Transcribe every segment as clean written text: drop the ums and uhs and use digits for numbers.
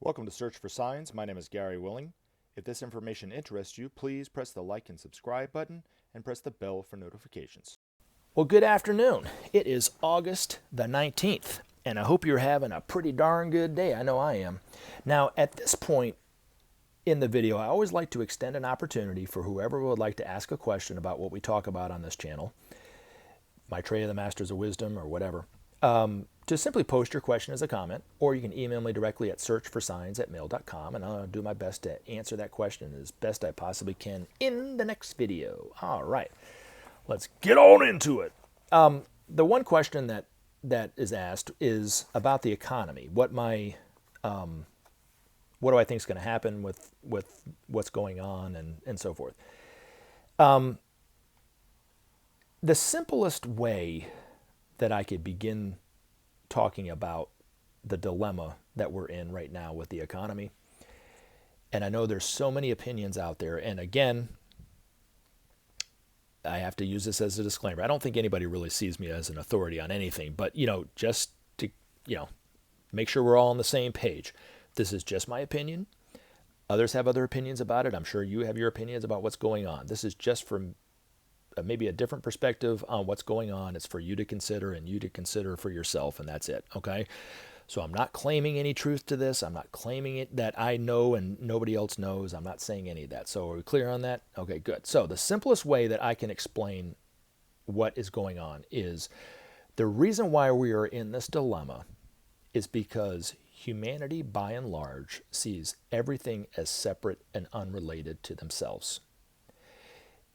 Welcome to Search for Signs. My name is Gary Willing. If this information interests you, please press the like and subscribe button and press the bell for notifications. Well, good afternoon. It is August the 19th, and I hope you're having a pretty darn good day. I know I am. Now, at this point in the video, I always like to extend an opportunity for whoever would like to ask a question about what we talk about on this channel, Maitreya, the Masters of Wisdom, or whatever, to simply post your question as a comment, or you can email me directly at searchforsigns@mail.com, and I'll do my best to answer that question as best I possibly can in the next video. All right, let's get on into it. The one question that is asked is about the economy. What do I think is going to happen with what's going on and so forth. The simplest way that I could begin talking about the dilemma that we're in right now with the economy, and I know there's so many opinions out there, and again, I have to use this as a disclaimer. I don't think anybody really sees me as an authority on anything, but just to make sure we're all on the same page. This is just my opinion. Others have other opinions about it. I'm sure you have your opinions about what's going on. This is just from maybe a different perspective on what's going on. It's for you to consider and you to consider for yourself, and that's it, okay? So I'm not claiming any truth to this. I'm not claiming it that I know and nobody else knows. I'm not saying any of that. So are we clear on that? Okay, good. So the simplest way that I can explain what is going on is the reason why we are in this dilemma is because humanity, by and large, sees everything as separate and unrelated to themselves.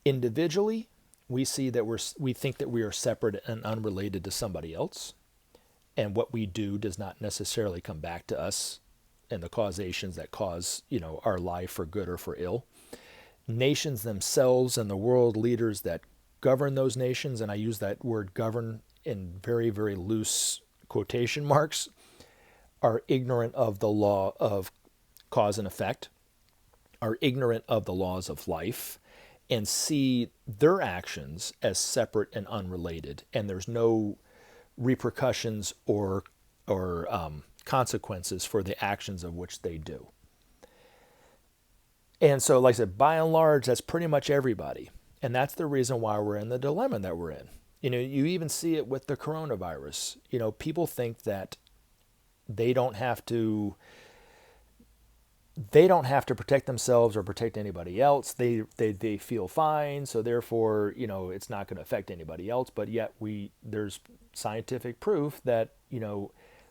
Individually, we see that we think that we are separate and unrelated to somebody else, and what we do does not necessarily come back to us, and the causations that cause our life for good or for ill. Nations themselves and the world leaders that govern those nations, and I use that word govern in very, very loose quotation marks, are ignorant of the law of cause and effect, are ignorant of the laws of life, and see their actions as separate and unrelated, and there's no repercussions or consequences for the actions of which they do. And so, like I said, by and large, that's pretty much everybody, and that's the reason why we're in the dilemma that we're in. You even see it with the coronavirus. People think that they don't have to protect themselves or protect anybody else. They feel fine, so therefore, it's not going to affect anybody else. But yet there's scientific proof that,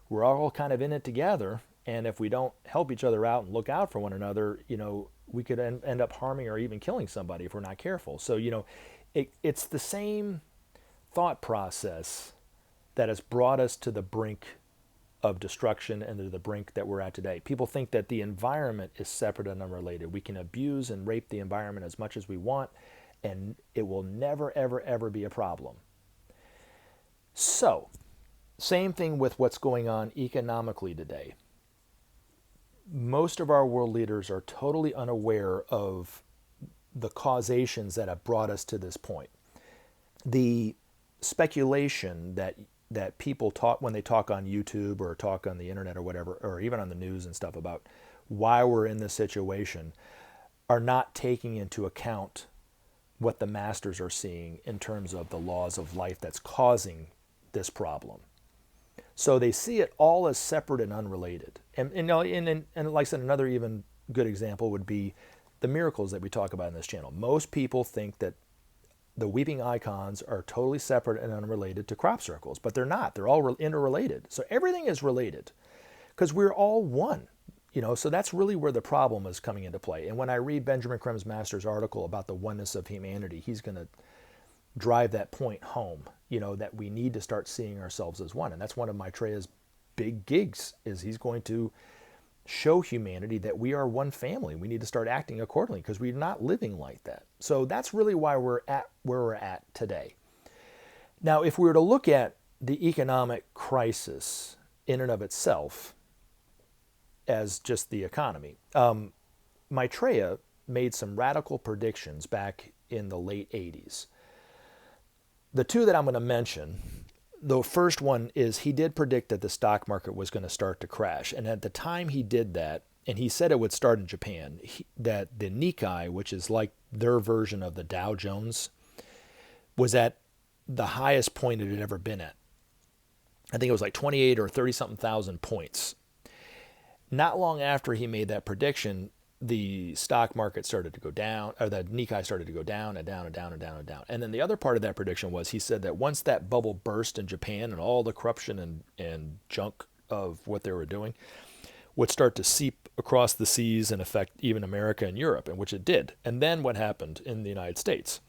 we're all kind of in it together. And if we don't help each other out and look out for one another, we could end up harming or even killing somebody if we're not careful. So, it's the same thought process that has brought us to the brink of destruction and to the brink that we're at today. People think that the environment is separate and unrelated. We can abuse and rape the environment as much as we want, and it will never, ever, ever be a problem. So, same thing with what's going on economically today. Most of our world leaders are totally unaware of the causations that have brought us to this point. The speculation that people talk when they talk on YouTube or talk on the internet or whatever, or even on the news and stuff about why we're in this situation, are not taking into account what the masters are seeing in terms of the laws of life that's causing this problem. So they see it all as separate and unrelated. And like I said, another even good example would be the miracles that we talk about in this channel. Most people think that the weeping icons are totally separate and unrelated to crop circles, but they're not. They're all interrelated. So everything is related because we're all one, so that's really where the problem is coming into play. And when I read Benjamin Creme's master's article about the oneness of humanity, he's going to drive that point home, that we need to start seeing ourselves as one. And that's one of Maitreya's big gigs, is he's going to show humanity that we are one family. We need to start acting accordingly because we're not living like that. So that's really why we're at where we're at today. Now, if we were to look at the economic crisis in and of itself as just the economy, Maitreya made some radical predictions back in the late 80s. The two that I'm going to mention, the first one is he did predict that the stock market was going to start to crash. And at the time he did that, and he said it would start in Japan, that the Nikkei, which is like their version of the Dow Jones, was at the highest point it had ever been at. I think it was like 28 or 30 something thousand points. Not long after he made that prediction, the stock market started to go down, or the Nikkei started to go down and down and down and down and down. And then the other part of that prediction was he said that once that bubble burst in Japan and all the corruption and junk of what they were doing would start to seep across the seas and affect even America and Europe, and which it did. And then what happened in the United States?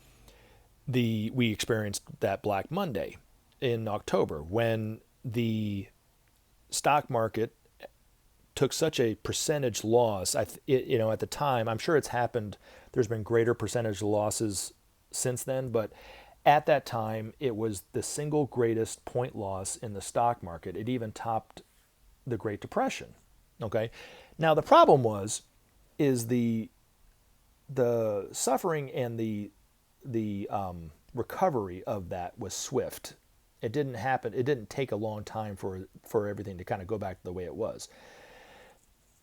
We experienced that Black Monday in October when the stock market took such a percentage loss. At the time, I'm sure it's happened. There's been greater percentage losses since then, but at that time, it was the single greatest point loss in the stock market. It even topped the Great Depression. Okay, now the problem is the suffering and the recovery of that was swift. It didn't happen. It didn't take a long time for everything to kind of go back to the way it was.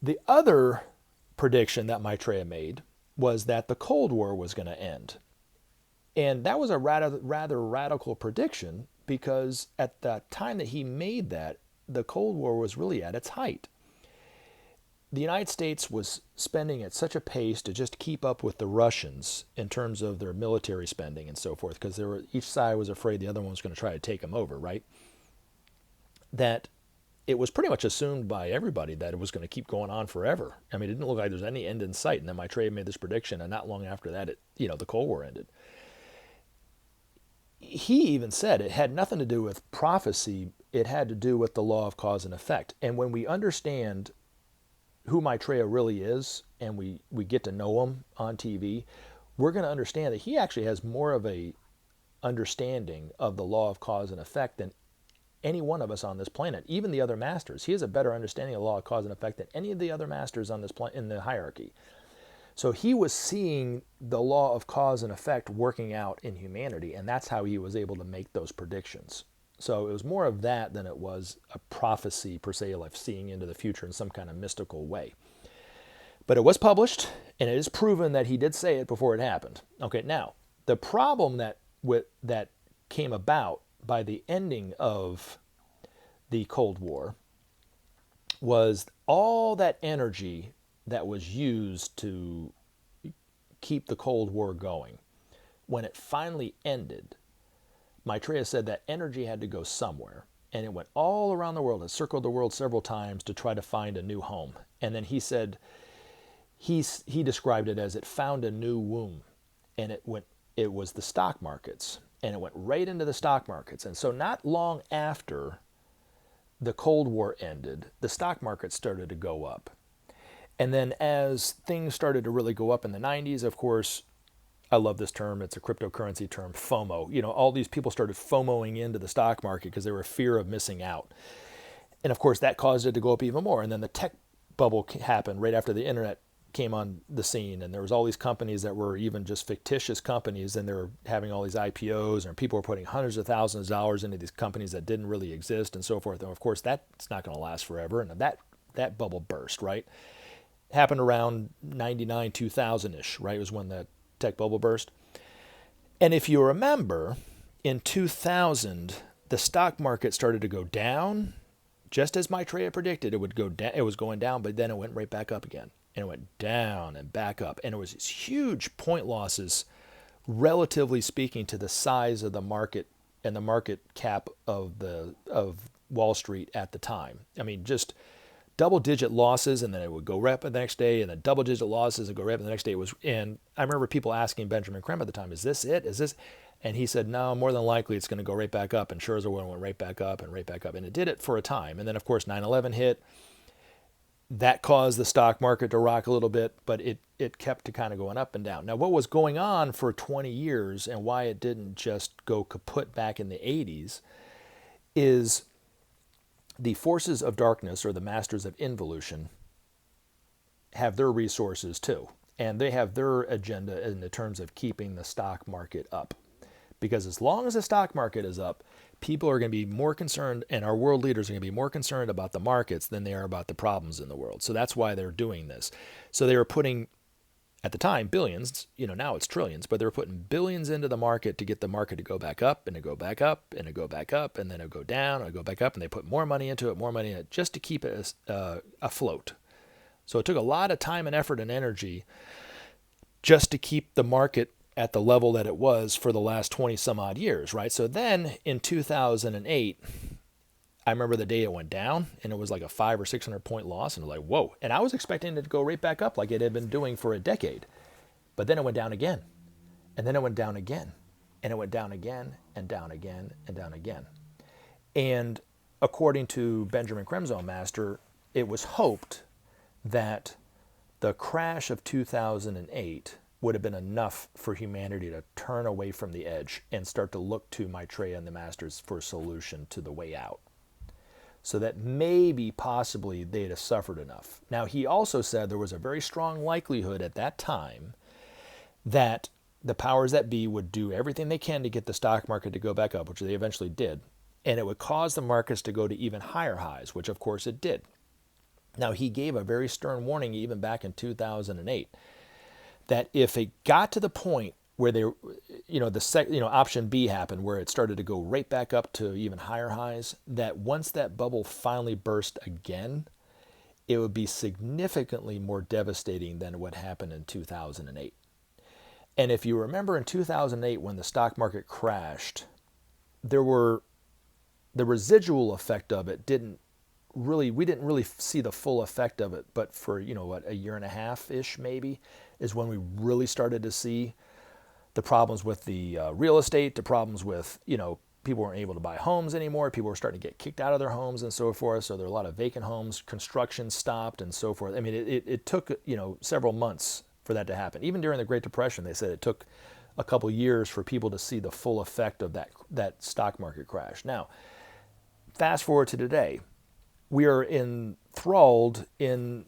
The other prediction that Maitreya made was that the Cold War was going to end. And that was a rather radical prediction, because at the time that he made that, the Cold War was really at its height. The United States was spending at such a pace to just keep up with the Russians in terms of their military spending and so forth, because each side was afraid the other one was going to try to take them over, right? That it was pretty much assumed by everybody that it was going to keep going on forever. I mean, it didn't look like there was any end in sight. And then Maitreya made this prediction, and not long after that, the Cold War ended. He even said it had nothing to do with prophecy. It had to do with the law of cause and effect. And when we understand who Maitreya really is, and we get to know him on TV, we're going to understand that he actually has more of a understanding of the law of cause and effect than any one of us on this planet, even the other masters. He has a better understanding of the law of cause and effect than any of the other masters on this planet in the hierarchy. So he was seeing the law of cause and effect working out in humanity, and that's how he was able to make those predictions. So it was more of that than it was a prophecy per se, like seeing into the future in some kind of mystical way. But it was published, and it is proven that he did say it before it happened. Okay, now, the problem that came about by the ending of the Cold War was all that energy that was used to keep the Cold War going. When it finally ended, Maitreya said that energy had to go somewhere, and it went all around the world. It circled the world several times to try to find a new home. And then he said, he described it as it found a new womb, and it was the stock markets, and it went right into the stock markets. And so not long after the Cold War ended, the stock market started to go up. And then as things started to really go up in the 90s, of course, I love this term, it's a cryptocurrency term, FOMO. All these people started FOMOing into the stock market because they were fear of missing out. And of course, that caused it to go up even more. And then the tech bubble happened right after the internet came on the scene, and there was all these companies that were even just fictitious companies, and they were having all these IPOs, and people were putting hundreds of thousands of dollars into these companies that didn't really exist and so forth. And of course, that's not going to last forever. And that bubble burst, right? Happened around 99, 2000-ish, right? It was when the tech bubble burst. And if you remember, in 2000, the stock market started to go down, just as Maitreya predicted. It would go down. It was going down, but then it went right back up again. And it went down and back up. And it was these huge point losses, relatively speaking, to the size of the market and the market cap of Wall Street at the time. I mean, just double-digit losses, and then it would go right up the next day, and then double-digit losses and go right up the next day. And I remember people asking Benjamin Creme at the time, "Is this it? Is this?" And he said, "No, more than likely it's going to go right back up." And sure as it went right back up and right back up. And it did it for a time. And then, of course, 9/11 hit. That caused the stock market to rock a little bit, but it kept to kind of going up and down. Now, what was going on for 20 years and why it didn't just go kaput back in the 80s is the forces of darkness, or the masters of involution, have their resources too. And they have their agenda in the terms of keeping the stock market up. Because as long as the stock market is up, people are going to be more concerned, and our world leaders are going to be more concerned about the markets than they are about the problems in the world. So that's why they're doing this. So they were putting, at the time, billions, now it's trillions, but they were putting billions into the market to get the market to go back up and to go back up and to go back up, and then it'll go down and go back up, and they put more money into it, just to keep it afloat. So it took a lot of time and effort and energy just to keep the market at the level that it was for the last 20 some odd years, right? So then in 2008, I remember the day it went down, and it was like a 500 or 600 point loss, and I was like, whoa. And I was expecting it to go right back up like it had been doing for a decade. But then it went down again, and then it went down again, and it went down again, and down again, and down again. And according to Benjamin Creme's own master, it was hoped that the crash of 2008 would have been enough for humanity to turn away from the edge and start to look to Maitreya and the masters for a solution to the way out. So that maybe, possibly, they'd have suffered enough. Now, he also said there was a very strong likelihood at that time that the powers that be would do everything they can to get the stock market to go back up, which they eventually did. And it would cause the markets to go to even higher highs, which of course it did. Now, he gave a very stern warning even back in 2008 that if it got to the point where they, option B happened, where it started to go right back up to even higher highs, that once that bubble finally burst again, it would be significantly more devastating than what happened in 2008. And if you remember in 2008, when the stock market crashed, the residual effect of it we didn't really see the full effect of it, but for, a year and a half-ish maybe, is when we really started to see the problems with the real estate, the problems with, people weren't able to buy homes anymore, people were starting to get kicked out of their homes and so forth, so there were a lot of vacant homes, construction stopped and so forth. I mean, it took, several months for that to happen. Even during the Great Depression, they said it took a couple years for people to see the full effect of that stock market crash. Now, fast forward to today. We are enthralled in,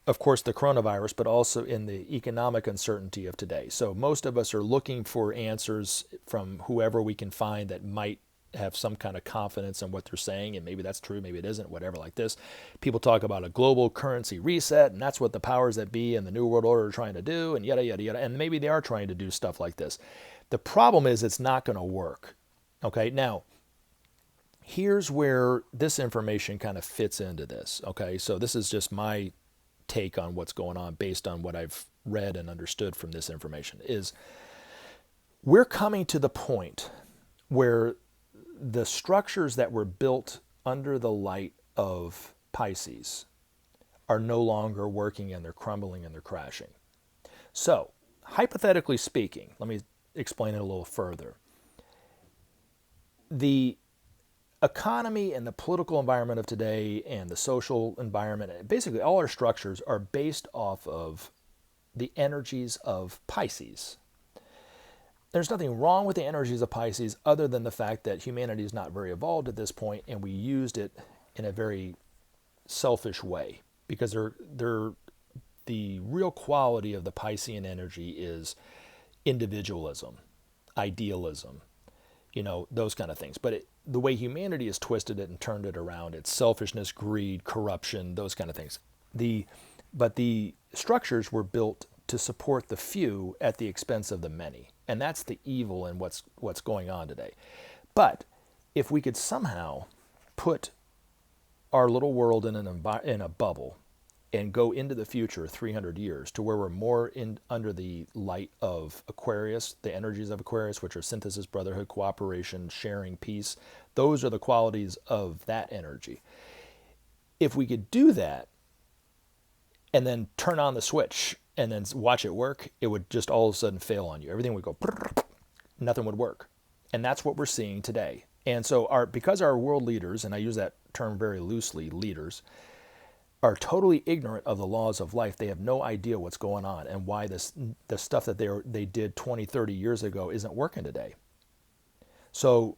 of course, the coronavirus, but also in the economic uncertainty of today. So most of us are looking for answers from whoever we can find that might have some kind of confidence in what they're saying, and maybe that's true, maybe it isn't, whatever like this. People talk about a global currency reset, and that's what the powers that be and the New World Order are trying to do, and yada, yada, yada, and maybe they are trying to do stuff like this. The problem is it's not going to work. Okay, now, here's where this information kind of fits into this. Okay, so this is just my take on what's going on based on what I've read and understood from this information. Is we're coming to the point where the structures that were built under the light of Pisces are no longer working, and they're crumbling and they're crashing. So, hypothetically speaking, let me explain it a little further. The economy and the political environment of today and the social environment, basically all our structures are based off of the energies of Pisces. There's nothing wrong with the energies of Pisces other than the fact that humanity is not very evolved at this point, and we used it in a very selfish way, because the real quality of the Piscean energy is individualism, idealism, those kind of things. But the way humanity has twisted it and turned it around, it's selfishness, greed, corruption, those kind of things. But the structures were built to support the few at the expense of the many. And that's the evil in what's going on today. But if we could somehow put our little world in a bubble and go into the future 300 years to where we're more under the light of Aquarius, the energies of Aquarius, which are synthesis, brotherhood, cooperation, sharing, peace. Those are the qualities of that energy. If we could do that and then turn on the switch and then watch it work, it would just all of a sudden fail on you. Everything would go, nothing would work. And that's what we're seeing today. And so because our world leaders, and I use that term very loosely, leaders, are totally ignorant of the laws of life. They have no idea what's going on and why the stuff that they did 20, 30 years ago isn't working today. So,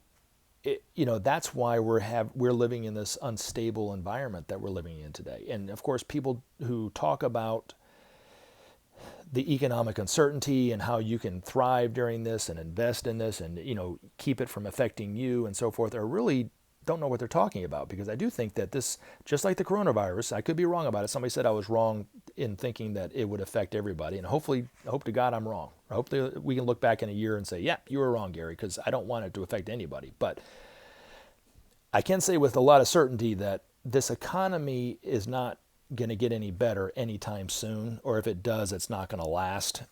that's why we're living in this unstable environment that we're living in today. And of course, people who talk about the economic uncertainty and how you can thrive during this and invest in this and, keep it from affecting you and so forth, are really don't know what they're talking about. Because I do think that this, just like the coronavirus, I could be wrong about it. Somebody said I was wrong in thinking that it would affect everybody. And hopefully, I hope to God I'm wrong. I hope that we can look back in a year and say, yeah, you were wrong, Gary, because I don't want it to affect anybody. But I can say with a lot of certainty that this economy is not going to get any better anytime soon, or if it does, it's not going to last.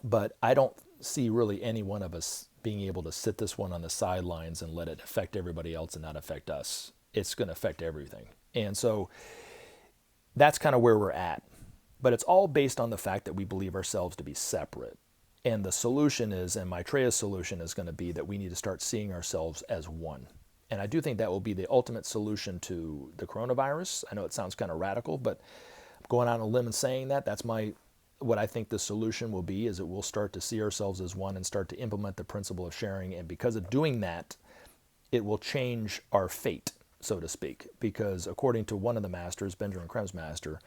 But I don't see really any one of us being able to sit this one on the sidelines and let it affect everybody else and not affect us. It's going to affect everything. And so that's kind of where we're at. But it's all based on the fact that we believe ourselves to be separate. And the solution is, and Maitreya's solution is going to be that we need to start seeing ourselves as one. And I do think that will be the ultimate solution to the coronavirus. I know it sounds kind of radical, but I'm going on a limb and saying that. That's what I think the solution will be, is that we'll start to see ourselves as one and start to implement the principle of sharing. And because of doing that, it will change our fate, so to speak. Because according to one of the masters, Benjamin Creme's master,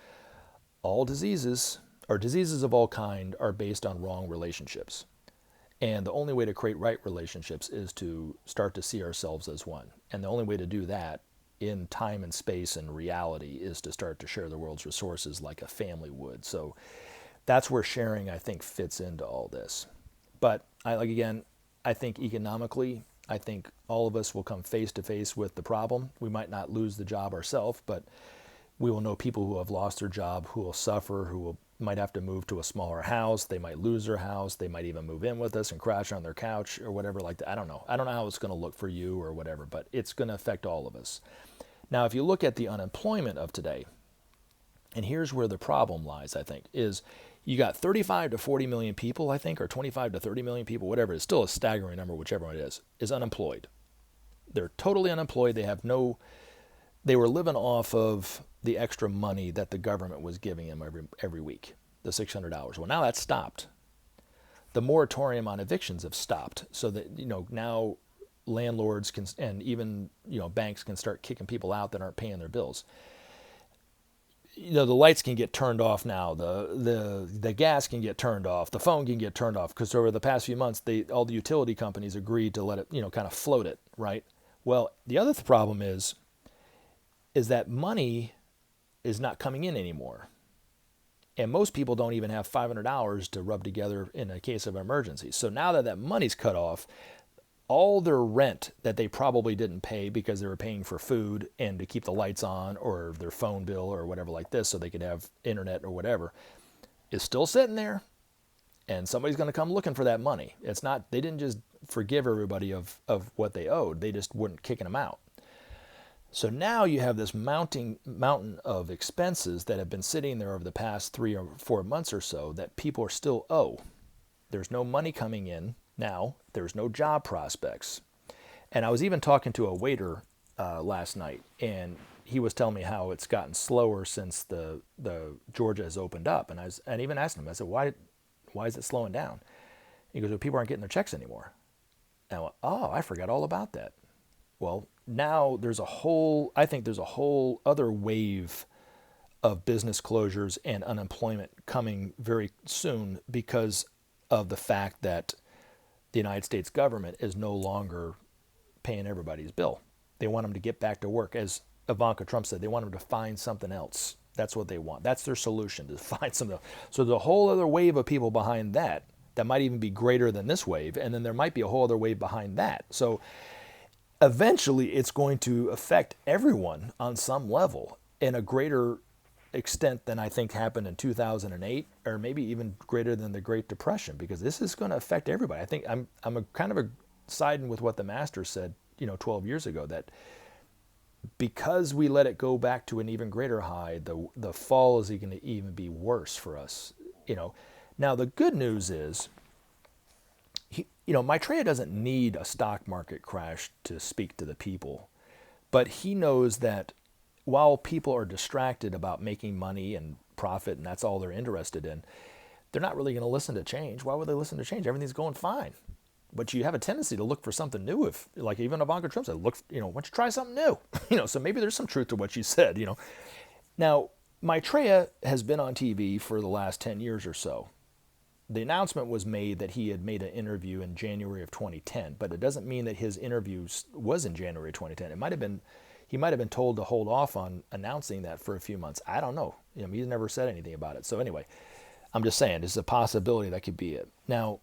all diseases, or diseases of all kind, are based on wrong relationships. And the only way to create right relationships is to start to see ourselves as one. And the only way to do that in time and space and reality is to start to share the world's resources like a family would. So that's where sharing, I think, fits into all this. But I think economically, I think all of us will come face to face with the problem. We might not lose the job ourselves, but we will know people who have lost their job, who will suffer, might have to move to a smaller house. They might lose their house. They might even move in with us and crash on their couch or whatever like that. I don't know. I don't know how it's going to look for you or whatever, but it's going to affect all of us. Now, if you look at the unemployment of today, and here's where the problem lies, I think, is you got 35 to 40 million people, I think, or 25 to 30 million people, whatever. It's still a staggering number, whichever one it is unemployed. They're totally unemployed. They were living off of the extra money that the government was giving them every week, the $600. Well, now that's stopped. The moratorium on evictions have stopped, so that now landlords can, and even banks can start kicking people out that aren't paying their bills. The lights can get turned off now. The gas can get turned off. The phone can get turned off, because over the past few months, all the utility companies agreed to let it kind of float it, right? Well, the other problem is that money is not coming in anymore. And most people don't even have $500 to rub together in a case of emergency. So now that money's cut off, all their rent that they probably didn't pay because they were paying for food and to keep the lights on, or their phone bill or whatever like this so they could have internet or whatever, is still sitting there. And somebody's going to come looking for that money. They didn't just forgive everybody of what they owed. They just weren't kicking them out. So now you have this mountain of expenses that have been sitting there over the past 3 or 4 months or so that people are still owe. There's no money coming in now. There's no job prospects. And I was even talking to a waiter last night, and he was telling me how it's gotten slower since the Georgia has opened up. And I even asked him, I said, why is it slowing down? He goes, well, people aren't getting their checks anymore. And I went, oh, I forgot all about that. Well, now I think there's a whole other wave of business closures and unemployment coming very soon because of the fact that the United States government is no longer paying everybody's bill. They want them to get back to work. As Ivanka Trump said, they want them to find something else. That's what they want. That's their solution, to find something else. So there's a whole other wave of people behind that might even be greater than this wave, and then there might be a whole other wave behind that. So eventually it's going to affect everyone on some level in a greater extent than I think happened in 2008, or maybe even greater than the Great Depression, because this is going to affect everybody. I think I'm siding with what the master said 12 years ago, that because we let it go back to an even greater high, the fall is going to even be worse for us. Now the good news is, Maitreya doesn't need a stock market crash to speak to the people, but he knows that while people are distracted about making money and profit, and that's all they're interested in, they're not really going to listen to change. Why would they listen to change? Everything's going fine. But you have a tendency to look for something new. If, like even Ivanka Trump said, why don't you try something new? So maybe there's some truth to what she said, Now, Maitreya has been on TV for the last 10 years or so. The announcement was made that he had made an interview in January of 2010, but it doesn't mean that his interview was in January 2010. It might have been, he might have been told to hold off on announcing that for a few months. I don't know. He's never said anything about it. So anyway, I'm just saying, there's a possibility that could be it. Now,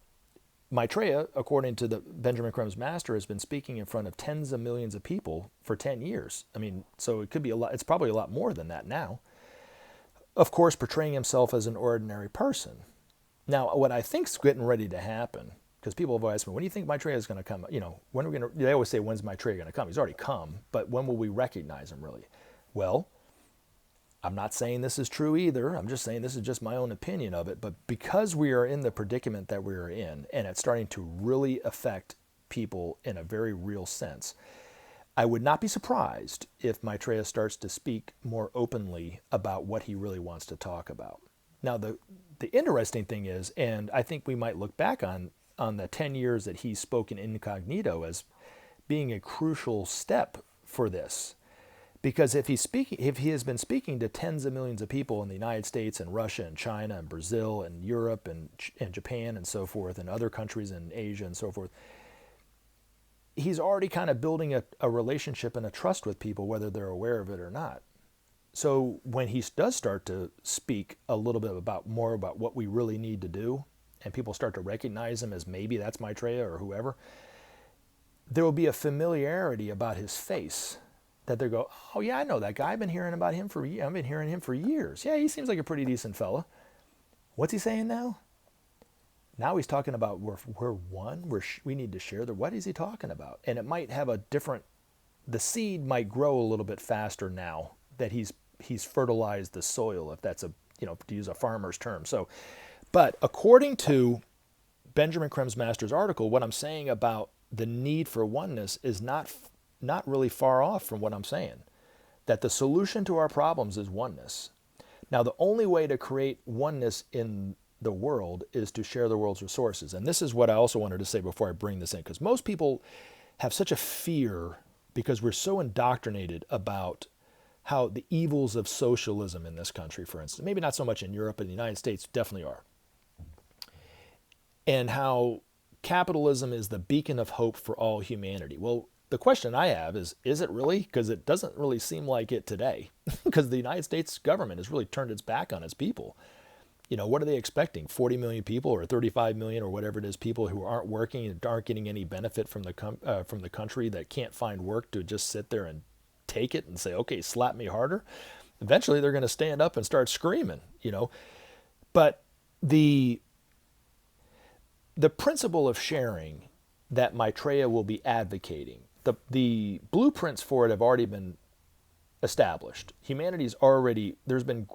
Maitreya, according to the Benjamin Creme's master, has been speaking in front of tens of millions of people for 10 years. I mean, so it could be a lot. It's probably a lot more than that now. Of course, portraying himself as an ordinary person. Now, what I think's getting ready to happen, because people have asked me, when do you think Maitreya is going to come? When are we going to, they always say, when's Maitreya going to come? He's already come, but when will we recognize him really? Well, I'm not saying this is true either. I'm just saying this is just my own opinion of it. But because we are in the predicament that we are in, and it's starting to really affect people in a very real sense, I would not be surprised if Maitreya starts to speak more openly about what he really wants to talk about. Now, the interesting thing is, and I think we might look back on the 10 years that he's spoken incognito as being a crucial step for this. Because if he has been speaking to tens of millions of people in the United States and Russia and China and Brazil and Europe and Japan and so forth, and other countries in Asia and so forth, he's already kind of building a relationship and a trust with people, whether they're aware of it or not. So when he does start to speak a little bit more about what we really need to do, and people start to recognize him as maybe that's Maitreya or whoever, there will be a familiarity about his face that they go, oh yeah, I know that guy. I've been hearing him for years. Yeah, he seems like a pretty decent fella. What's he saying now? Now he's talking about we're one. We need to share. What is he talking about? And it might have the seed might grow a little bit faster now that he's fertilized the soil, if that's to use a farmer's term. So, but according to Benjamin Creme's master's article, what I'm saying about the need for oneness is not really far off from what I'm saying. That the solution to our problems is oneness. Now, the only way to create oneness in the world is to share the world's resources. And this is what I also wanted to say before I bring this in, because most people have such a fear because we're so indoctrinated about how the evils of socialism in this country, for instance, maybe not so much in Europe, but in the United States definitely are, and how capitalism is the beacon of hope for all humanity. Well, the question I have is it really? Because it doesn't really seem like it today, because the United States government has really turned its back on its people. What are they expecting? 40 million people or 35 million or whatever it is, people who aren't working and aren't getting any benefit from the country, that can't find work, to just sit there and take it and say, okay, slap me harder. Eventually they're going to stand up and start screaming, But the principle of sharing that Maitreya will be advocating, the blueprints for it have already been established. There's been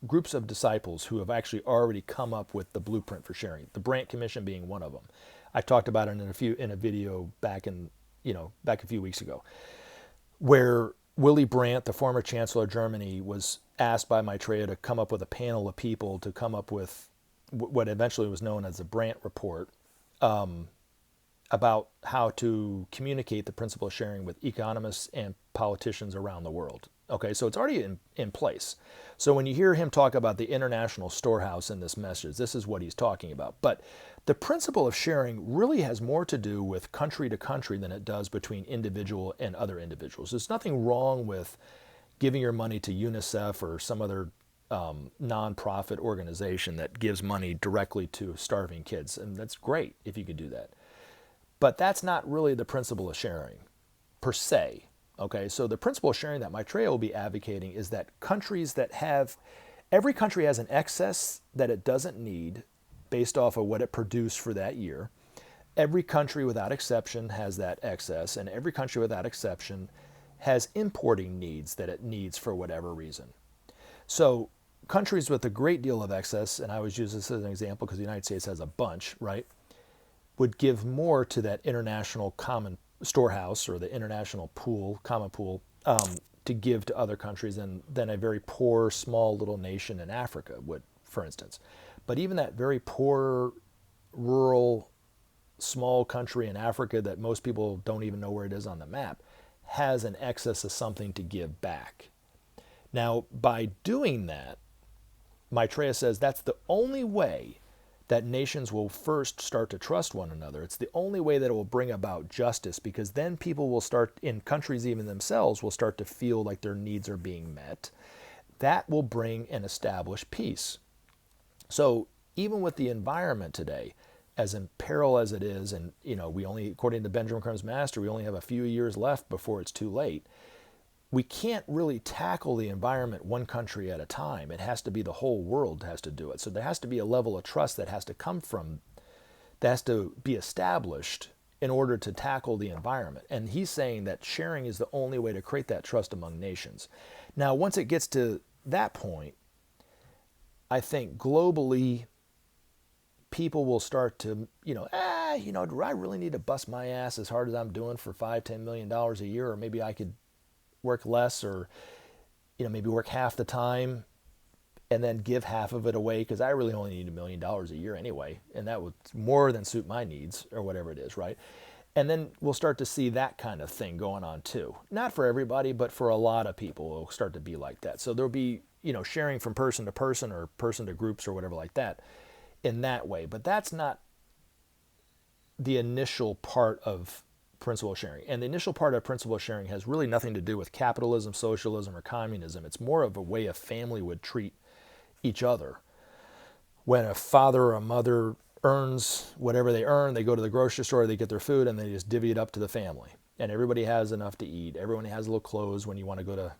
groups of disciples who have actually already come up with the blueprint for sharing, the Brandt Commission being one of them. I talked about it in a video back a few weeks ago, where Willy Brandt, the former Chancellor of Germany, was asked by Maitreya to come up with a panel of people to come up with what eventually was known as the Brandt Report, about how to communicate the principle of sharing with economists and politicians around the world. Okay, so it's already in place. So when you hear him talk about the international storehouse in this message, this is what he's talking about. But the principle of sharing really has more to do with country to country than it does between individual and other individuals. There's nothing wrong with giving your money to UNICEF or some other nonprofit organization that gives money directly to starving kids, and that's great if you could do that. But that's not really the principle of sharing, per se. Okay, so the principle of sharing that Maitreya will be advocating is that every country has an excess that it doesn't need based off of what it produced for that year. Every country without exception has that excess, and every country without exception has importing needs that it needs for whatever reason. So countries with a great deal of excess, and I always use this as an example because the United States has a bunch, right, would give more to that international common storehouse or the international common pool, to give to other countries than a very poor, small little nation in Africa would, for instance. But even that very poor, rural, small country in Africa that most people don't even know where it is on the map has an excess of something to give back. Now, by doing that, Maitreya says that's the only way that nations will first start to trust one another. It's the only way that it will bring about justice, because then people will start, in countries even themselves, will start to feel like their needs are being met. That will bring and establish peace. So even with the environment today, as in peril as it is, and we only, according to Benjamin Creme's master, we only have a few years left before it's too late. We can't really tackle the environment one country at a time. It has to be the whole world has to do it. So there has to be a level of trust that has to come from, that has to be established in order to tackle the environment. And he's saying that sharing is the only way to create that trust among nations. Now, once it gets to that point, I think globally, people will start to, do I really need to bust my ass as hard as I'm doing for $5-10 million a year? Or maybe I could work less, or maybe work half the time and then give half of it away, because I really only need $1 million a year anyway, and that would more than suit my needs, or whatever it is, right? And then we'll start to see that kind of thing going on too. Not for everybody, but for a lot of people it'll start to be like that. So there'll be sharing from person to person, or person to groups, or whatever like that, in that way. But that's not the initial part of principle sharing. And the initial part of principle sharing has really nothing to do with capitalism, socialism, or communism. It's more of a way a family would treat each other. When a father or a mother earns whatever they earn, they go to the grocery store, they get their food, and they just divvy it up to the family. And everybody has enough to eat. Everyone has a little clothes when you want to go to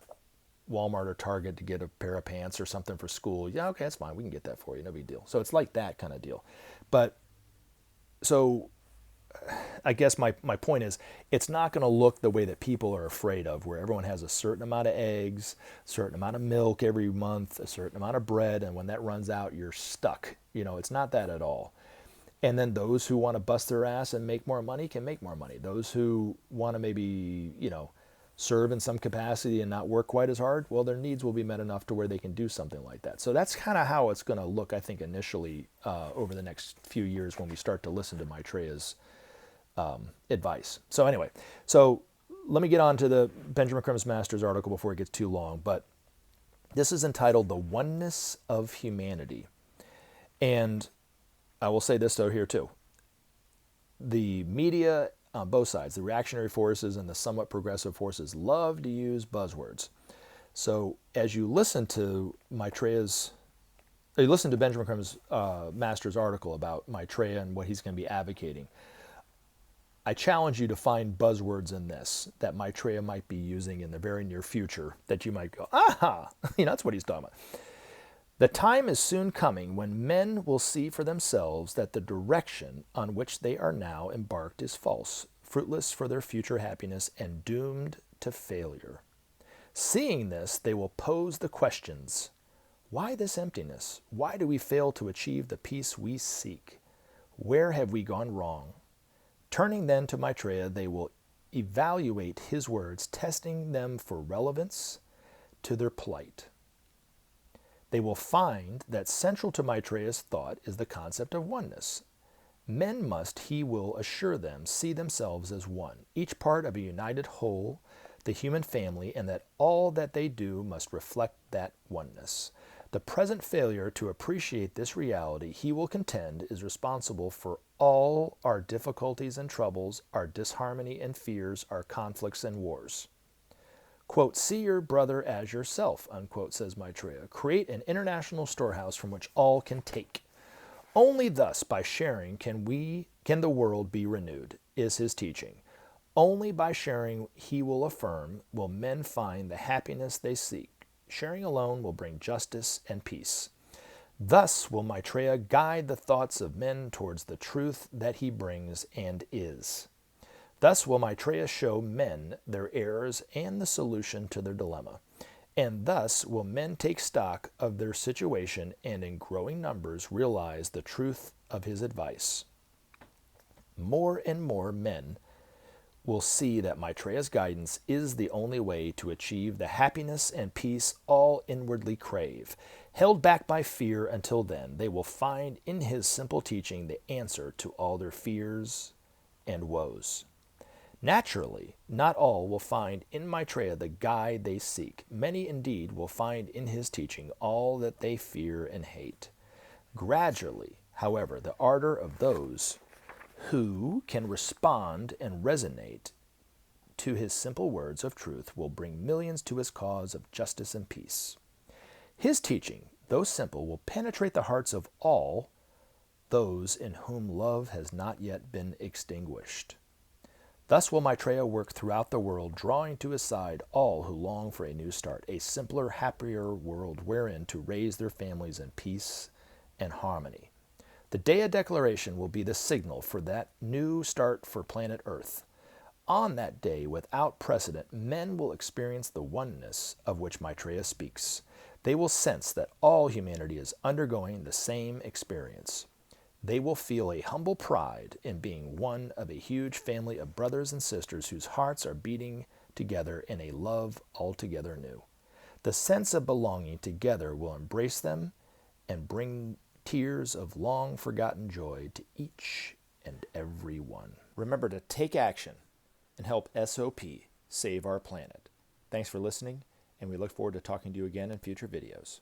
Walmart or Target to get a pair of pants or something for school. Yeah, okay, that's fine. We can get that for you. No big deal. So it's like that kind of deal. But so I guess my point is, it's not going to look the way that people are afraid of, where everyone has a certain amount of eggs, a certain amount of milk every month, a certain amount of bread, and when that runs out, you're stuck. It's not that at all. And then those who want to bust their ass and make more money can make more money. Those who want to maybe, serve in some capacity and not work quite as hard, well, their needs will be met enough to where they can do something like that. So that's kind of how it's going to look, I think, initially over the next few years when we start to listen to Maitreya's advice. So anyway, let me get on to the Benjamin Creme's Master's article before it gets too long, but this is entitled The Oneness of Humanity. And I will say this though here too. The media on both sides, the reactionary forces and the somewhat progressive forces, love to use buzzwords. So as you listen to Benjamin Creme's Master's article about Maitreya and what he's going to be advocating, I challenge you to find buzzwords in this that Maitreya might be using in the very near future that you might go, aha, that's what he's talking about. The time is soon coming when men will see for themselves that the direction on which they are now embarked is false, fruitless for their future happiness, and doomed to failure. Seeing this, they will pose the questions: why this emptiness? Why do we fail to achieve the peace we seek? Where have we gone wrong? Turning then to Maitreya, they will evaluate his words, testing them for relevance to their plight. They will find that central to Maitreya's thought is the concept of oneness. Men must, he will assure them, see themselves as one, each part of a united whole, the human family, and that all that they do must reflect that oneness. The present failure to appreciate this reality, he will contend, is responsible for all our difficulties and troubles, our disharmony and fears, our conflicts and wars. Quote, see your brother as yourself, unquote, says Maitreya. Create an international storehouse from which all can take. Only thus, by sharing, can the world be renewed, is his teaching. Only by sharing, he will affirm, will men find the happiness they seek. Sharing alone will bring justice and peace. Thus will Maitreya guide the thoughts of men towards the truth that he brings and is. Thus will Maitreya show men their errors and the solution to their dilemma. And thus will men take stock of their situation and in growing numbers realize the truth of his advice. More and more men will see that Maitreya's guidance is the only way to achieve the happiness and peace all inwardly crave. Held back by fear until then, they will find in his simple teaching the answer to all their fears and woes. Naturally, not all will find in Maitreya the guide they seek. Many indeed will find in his teaching all that they fear and hate. Gradually, however, the ardor of those who can respond and resonate to his simple words of truth will bring millions to his cause of justice and peace. His teaching, though simple, will penetrate the hearts of all those in whom love has not yet been extinguished. Thus will Maitreya work throughout the world, drawing to his side all who long for a new start, a simpler, happier world wherein to raise their families in peace and harmony. The day of declaration will be the signal for that new start for planet Earth. On that day, without precedent, men will experience the oneness of which Maitreya speaks. They will sense that all humanity is undergoing the same experience. They will feel a humble pride in being one of a huge family of brothers and sisters whose hearts are beating together in a love altogether new. The sense of belonging together will embrace them and bring tears of long-forgotten joy to each and every one. Remember to take action and help SOP save our planet. Thanks for listening, and we look forward to talking to you again in future videos.